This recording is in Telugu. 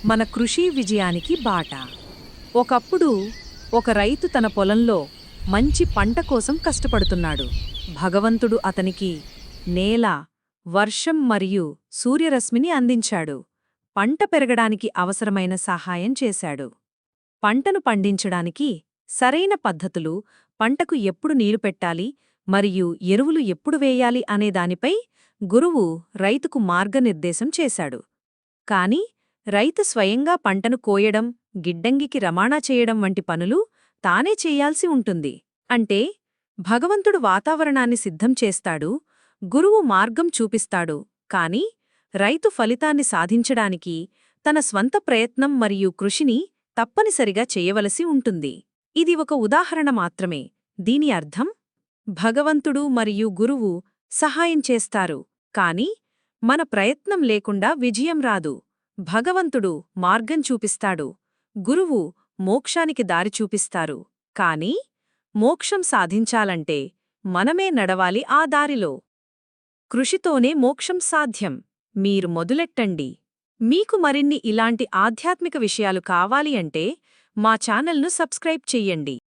మన కృషి విజయానికి బాట. ఒకప్పుడు ఒక రైతు తన పొలంలో మంచి పంట కోసం కష్టపడుతున్నాడు. భగవంతుడు అతనికి నేల, వర్షం మరియు సూర్యరశ్మిని అందించాడు. పంట పెరగడానికి అవసరమైన సహాయం చేశాడు. పంటను పండించడానికి సరైన పద్ధతులు, పంటకు ఎప్పుడు నీరు పెట్టాలి మరియు ఎరువులు ఎప్పుడు వేయాలి అనే దానిపై గురువు రైతుకు మార్గనిర్దేశం చేశాడు. కాని రైతు స్వయంగా పంటను కోయడం, గిడ్డంగికి రవాణా చేయడం వంటి పనులు తానే చెయ్యాల్సి ఉంటుంది. అంటే భగవంతుడు వాతావరణాన్ని సిద్ధం చేస్తాడు, గురువు మార్గం చూపిస్తాడు, కాని రైతు ఫలితాన్ని సాధించడానికి తన స్వంత ప్రయత్నం మరియు కృషిని తప్పనిసరిగా చేయవలసి ఉంటుంది. ఇది ఒక ఉదాహరణ మాత్రమే. దీని అర్థం భగవంతుడు మరియు గురువు సహాయం చేస్తారు, కాని మన ప్రయత్నం లేకుండా విజయం రాదు. భగవంతుడు మార్గం చూపిస్తాడు, గురువు మోక్షానికి దారి చూపిస్తారు, కాని మోక్షం సాధించాలంటే మనమే నడవాలి ఆ దారిలో. కృషితోనే మోక్షం సాధ్యం. మీరు మొదలెట్టండి. మీకు మరిన్ని ఇలాంటి ఆధ్యాత్మిక విషయాలు కావాలి అంటే మా ఛానల్ను సబ్స్క్రైబ్ చెయ్యండి.